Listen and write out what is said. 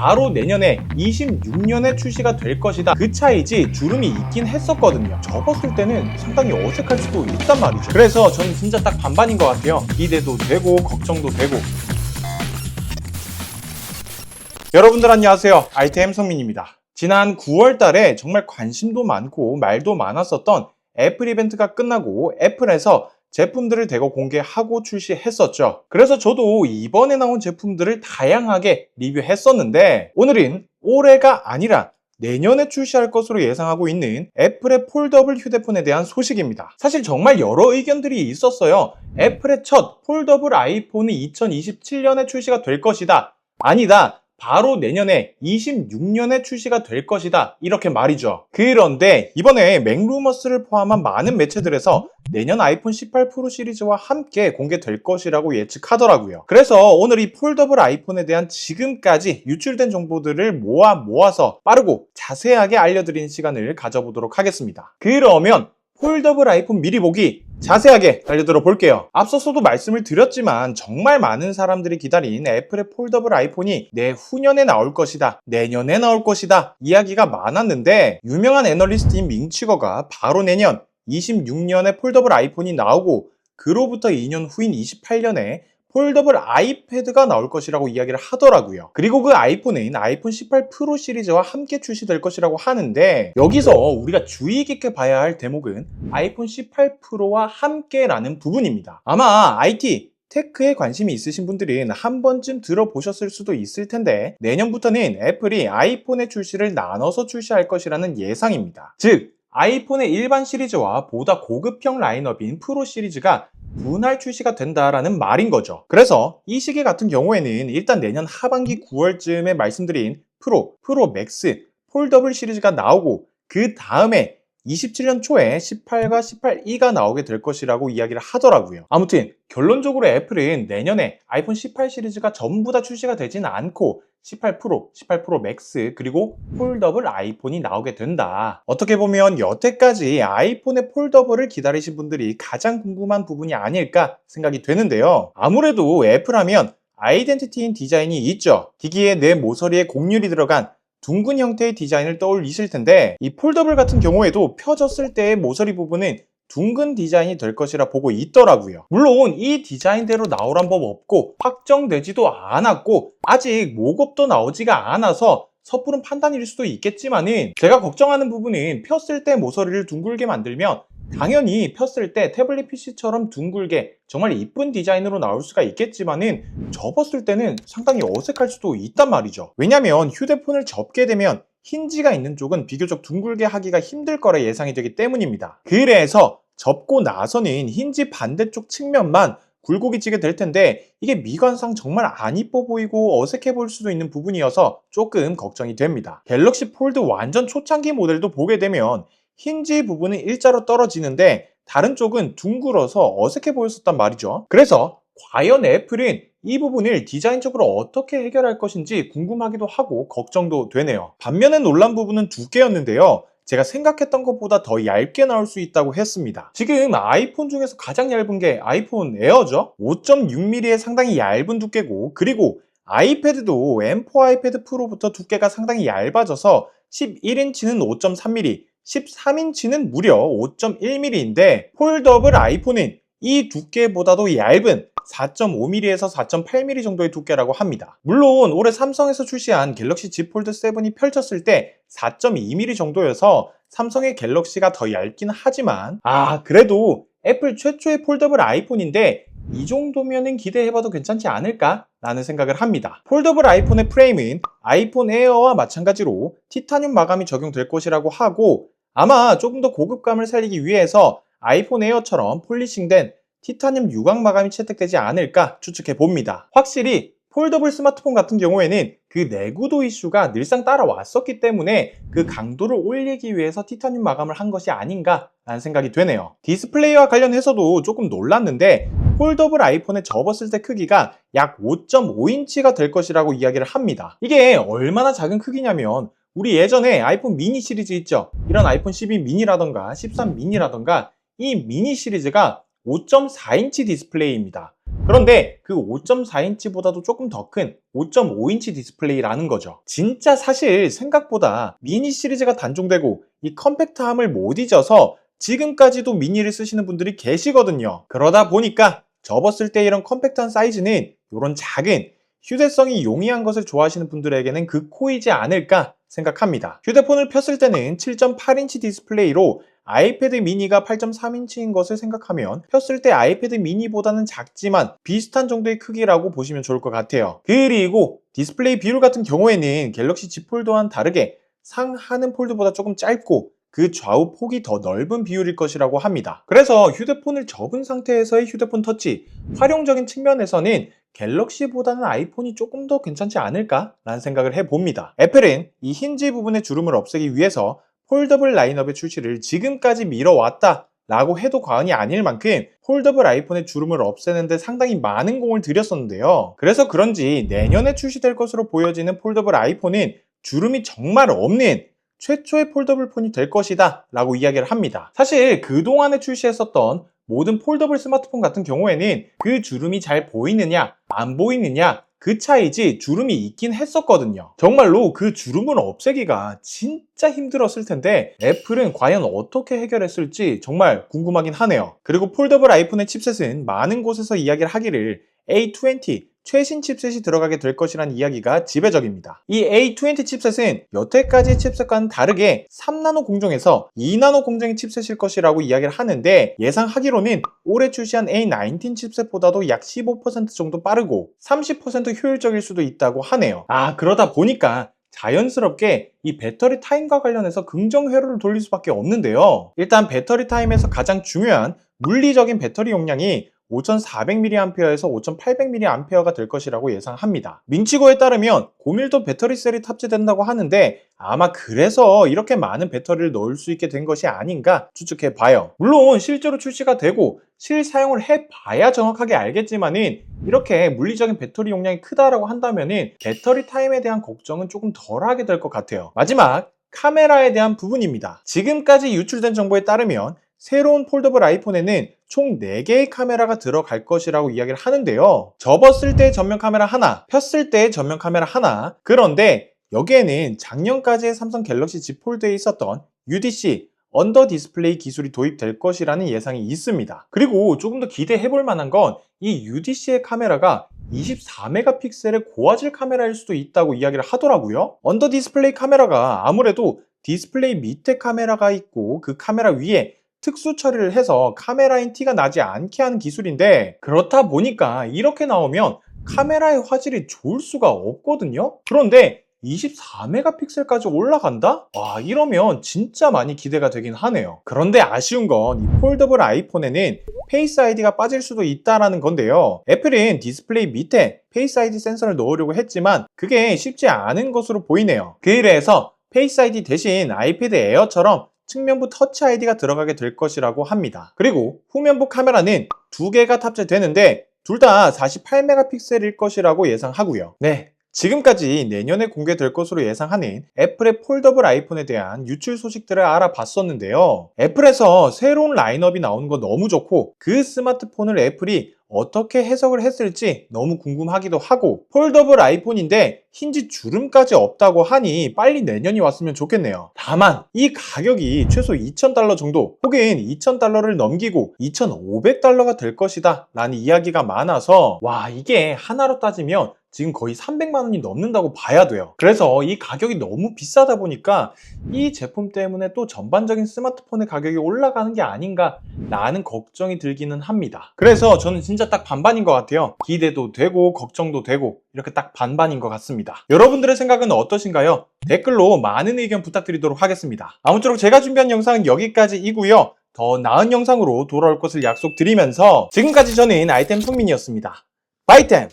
바로 내년에 26년에 출시가 될 것이다. 그 차이지 주름이 있긴 했었거든요. 접었을 때는 상당히 어색할 수도 있단 말이죠. 그래서 저는 진짜 딱 반반인 것 같아요. 기대도 되고 걱정도 되고. 여러분들 안녕하세요. 아이템 성민입니다. 지난 9월 달에 정말 관심도 많고 말도 많았었던 애플 이벤트가 끝나고 애플에서 제품들을 대거 공개하고 출시했었죠. 그래서 저도 이번에 나온 제품들을 다양하게 리뷰했었는데 오늘은 올해가 아니라 내년에 출시할 것으로 예상하고 있는 애플의 폴더블 휴대폰에 대한 소식입니다. 사실 정말 여러 의견들이 있었어요. 애플의 첫 폴더블 아이폰이 2027년에 출시가 될 것이다. 아니다. 바로 내년에 26년에 출시가 될 것이다. 이렇게 말이죠. 그런데 이번에 맥루머스를 포함한 많은 매체들에서 내년 아이폰 18 프로 시리즈와 함께 공개될 것이라고 예측하더라고요. 그래서 오늘 이 폴더블 아이폰에 대한 지금까지 유출된 정보들을 모아서 빠르고 자세하게 알려드리는 시간을 가져보도록 하겠습니다. 그러면 폴더블 아이폰 미리 보기 자세하게 달려들어 볼게요. 앞서서도 말씀을 드렸지만 정말 많은 사람들이 기다린 애플의 폴더블 아이폰이 내후년에 나올 것이다, 내년에 나올 것이다 이야기가 많았는데 유명한 애널리스트인 밍치거가 바로 내년 26년에 폴더블 아이폰이 나오고 그로부터 2년 후인 28년에 폴더블 아이패드가 나올 것이라고 이야기를 하더라고요. 그리고 그 아이폰은 아이폰 18 프로 시리즈와 함께 출시될 것이라고 하는데 여기서 우리가 주의 깊게 봐야 할 대목은 아이폰 18 프로와 함께라는 부분입니다. 아마 IT, 테크에 관심이 있으신 분들은 한 번쯤 들어보셨을 수도 있을 텐데 내년부터는 애플이 아이폰의 출시를 나눠서 출시할 것이라는 예상입니다. 즉 아이폰의 일반 시리즈와 보다 고급형 라인업인 프로 시리즈가 분할 출시가 된다라는 말인 거죠. 그래서 이 시기 같은 경우에는 일단 내년 하반기 9월쯤에 말씀드린 프로 맥스, 폴더블 시리즈가 나오고 그 다음에 27년 초에 18과 18e가 나오게 될 것이라고 이야기를 하더라고요. 아무튼 결론적으로 애플은 내년에 아이폰 18 시리즈가 전부 다 출시가 되지는 않고 18 프로, 18 프로 맥스 그리고 폴더블 아이폰이 나오게 된다. 어떻게 보면 여태까지 아이폰의 폴더블을 기다리신 분들이 가장 궁금한 부분이 아닐까 생각이 되는데요. 아무래도 애플하면 아이덴티티인 디자인이 있죠. 기기에 내 모서리에 곡률이 들어간 둥근 형태의 디자인을 떠올리실 텐데 이 폴더블 같은 경우에도 펴졌을 때의 모서리 부분은 둥근 디자인이 될 것이라 보고 있더라고요. 물론 이 디자인대로 나오란 법 없고 확정되지도 않았고 아직 모급도 나오지가 않아서 섣부른 판단일 수도 있겠지만은 제가 걱정하는 부분은 폈을 때 모서리를 둥글게 만들면 당연히 폈을 때 태블릿 PC처럼 둥글게 정말 이쁜 디자인으로 나올 수가 있겠지만은 접었을 때는 상당히 어색할 수도 있단 말이죠. 왜냐면 휴대폰을 접게 되면 힌지가 있는 쪽은 비교적 둥글게 하기가 힘들 거라 예상이 되기 때문입니다. 그래서 접고 나서는 힌지 반대쪽 측면만 굴곡이 지게 될 텐데 이게 미관상 정말 안 이뻐 보이고 어색해 보일 수도 있는 부분이어서 조금 걱정이 됩니다. 갤럭시 폴드 완전 초창기 모델도 보게 되면 힌지 부분은 일자로 떨어지는데 다른 쪽은 둥글어서 어색해 보였었단 말이죠. 그래서 과연 애플은 이 부분을 디자인적으로 어떻게 해결할 것인지 궁금하기도 하고 걱정도 되네요. 반면에 놀란 부분은 두께였는데요. 제가 생각했던 것보다 더 얇게 나올 수 있다고 했습니다. 지금 아이폰 중에서 가장 얇은 게 아이폰 에어죠. 5.6mm의 상당히 얇은 두께고 그리고 아이패드도 M4 아이패드 프로부터 두께가 상당히 얇아져서 11인치는 5.3mm 13인치는 무려 5.1mm인데 폴더블 아이폰은 이 두께보다도 얇은 4.5mm에서 4.8mm 정도의 두께라고 합니다. 물론 올해 삼성에서 출시한 갤럭시 Z 폴드 7이 펼쳤을 때 4.2mm 정도여서 삼성의 갤럭시가 더 얇긴 하지만 그래도 애플 최초의 폴더블 아이폰인데 이 정도면은 기대해봐도 괜찮지 않을까? 라는 생각을 합니다. 폴더블 아이폰의 프레임은 아이폰 에어와 마찬가지로 티타늄 마감이 적용될 것이라고 하고 아마 조금 더 고급감을 살리기 위해서 아이폰 에어처럼 폴리싱된 티타늄 유광 마감이 채택되지 않을까 추측해 봅니다. 확실히 폴더블 스마트폰 같은 경우에는 그 내구도 이슈가 늘상 따라왔었기 때문에 그 강도를 올리기 위해서 티타늄 마감을 한 것이 아닌가 라는 생각이 되네요. 디스플레이와 관련해서도 조금 놀랐는데 폴더블 아이폰에 접었을 때 크기가 약 5.5인치가 될 것이라고 이야기를 합니다. 이게 얼마나 작은 크기냐면 우리 예전에 아이폰 미니 시리즈 있죠? 이런 아이폰 12 미니라던가 13 미니라던가 이 미니 시리즈가 5.4인치 디스플레이입니다. 그런데 그 5.4인치보다도 조금 더 큰 5.5인치 디스플레이라는 거죠. 진짜 사실 생각보다 미니 시리즈가 단종되고 이 컴팩트함을 못 잊어서 지금까지도 미니를 쓰시는 분들이 계시거든요. 그러다 보니까 접었을 때 이런 컴팩트한 사이즈는 이런 작은 휴대성이 용이한 것을 좋아하시는 분들에게는 그 코이지 않을까 생각합니다. 휴대폰을 폈을 때는 7.8인치 디스플레이로 아이패드 미니가 8.3인치인 것을 생각하면 폈을 때 아이패드 미니보다는 작지만 비슷한 정도의 크기라고 보시면 좋을 것 같아요. 그리고 디스플레이 비율 같은 경우에는 갤럭시 Z 폴드와는 다르게 상하는 폴드보다 조금 짧고 그 좌우 폭이 더 넓은 비율일 것이라고 합니다. 그래서 휴대폰을 접은 상태에서의 휴대폰 터치, 활용적인 측면에서는 갤럭시보다는 아이폰이 조금 더 괜찮지 않을까? 라는 생각을 해봅니다. 애플은 이 힌지 부분의 주름을 없애기 위해서 폴더블 라인업의 출시를 지금까지 미뤄왔다 라고 해도 과언이 아닐 만큼 폴더블 아이폰의 주름을 없애는데 상당히 많은 공을 들였었는데요. 그래서 그런지 내년에 출시될 것으로 보여지는 폴더블 아이폰은 주름이 정말 없는 최초의 폴더블 폰이 될 것이다 라고 이야기를 합니다. 사실 그동안에 출시했었던 모든 폴더블 스마트폰 같은 경우에는 그 주름이 잘 보이느냐 안 보이느냐 그 차이지 주름이 있긴 했었거든요. 정말로 그 주름을 없애기가 진짜 힘들었을 텐데 애플은 과연 어떻게 해결했을지 정말 궁금하긴 하네요. 그리고 폴더블 아이폰의 칩셋은 많은 곳에서 이야기를 하기를 A20 최신 칩셋이 들어가게 될 것이라는 이야기가 지배적입니다. 이 A20 칩셋은 여태까지의 칩셋과는 다르게 3나노 공정에서 2나노 공정의 칩셋일 것이라고 이야기를 하는데 예상하기로는 올해 출시한 A19 칩셋보다도 약 15% 정도 빠르고 30% 효율적일 수도 있다고 하네요. 그러다 보니까 자연스럽게 이 배터리 타임과 관련해서 긍정 회로를 돌릴 수밖에 없는데요. 일단 배터리 타임에서 가장 중요한 물리적인 배터리 용량이 5400mAh에서 5800mAh가 될 것이라고 예상합니다. 민치고에 따르면 고밀도 배터리셀이 탑재된다고 하는데 아마 그래서 이렇게 많은 배터리를 넣을 수 있게 된 것이 아닌가 추측해 봐요. 물론 실제로 출시가 되고 실사용을 해봐야 정확하게 알겠지만은 이렇게 물리적인 배터리 용량이 크다라고 한다면은 배터리 타임에 대한 걱정은 조금 덜하게 될 것 같아요. 마지막 카메라에 대한 부분입니다. 지금까지 유출된 정보에 따르면 새로운 폴더블 아이폰에는 총 4개의 카메라가 들어갈 것이라고 이야기를 하는데요. 접었을 때 전면 카메라 하나, 폈을 때 전면 카메라 하나. 그런데 여기에는 작년까지의 삼성 갤럭시 Z 폴드에 있었던 UDC 언더 디스플레이 기술이 도입될 것이라는 예상이 있습니다. 그리고 조금 더 기대해볼 만한 건 이 UDC의 카메라가 24메가픽셀의 고화질 카메라일 수도 있다고 이야기를 하더라고요. 언더 디스플레이 카메라가 아무래도 디스플레이 밑에 카메라가 있고 그 카메라 위에 특수 처리를 해서 카메라인 티가 나지 않게 하는 기술인데 그렇다 보니까 이렇게 나오면 카메라의 화질이 좋을 수가 없거든요. 그런데 24메가픽셀까지 올라간다? 이러면 진짜 많이 기대가 되긴 하네요. 그런데 아쉬운 건 이 폴더블 아이폰에는 페이스 아이디가 빠질 수도 있다라는 건데요. 애플은 디스플레이 밑에 페이스 아이디 센서를 넣으려고 했지만 그게 쉽지 않은 것으로 보이네요. 그래서 페이스 아이디 대신 아이패드 에어처럼 측면부 터치 아이디가 들어가게 될 것이라고 합니다. 그리고 후면부 카메라는 2개가 탑재되는데 둘 다 48메가픽셀일 것이라고 예상하고요. 네, 지금까지 내년에 공개될 것으로 예상하는 애플의 폴더블 아이폰에 대한 유출 소식들을 알아봤었는데요. 애플에서 새로운 라인업이 나오는 거 너무 좋고 그 스마트폰을 애플이 어떻게 해석을 했을지 너무 궁금하기도 하고 폴더블 아이폰인데 힌지 주름까지 없다고 하니 빨리 내년이 왔으면 좋겠네요. 다만 이 가격이 최소 $2000 정도 혹은 $2000를 넘기고 $2500가 될 것이다 라는 이야기가 많아서 이게 하나로 따지면 지금 거의 300만 원이 넘는다고 봐야 돼요. 그래서 이 가격이 너무 비싸다 보니까 이 제품 때문에 또 전반적인 스마트폰의 가격이 올라가는 게 아닌가 라는 걱정이 들기는 합니다. 그래서 저는 진짜 딱 반반인 것 같아요. 기대도 되고 걱정도 되고 이렇게 딱 반반인 것 같습니다. 여러분들의 생각은 어떠신가요? 댓글로 많은 의견 부탁드리도록 하겠습니다. 아무쪼록 제가 준비한 영상은 여기까지이고요. 더 나은 영상으로 돌아올 것을 약속드리면서 지금까지 저는 아이템 성민이었습니다. 바이템!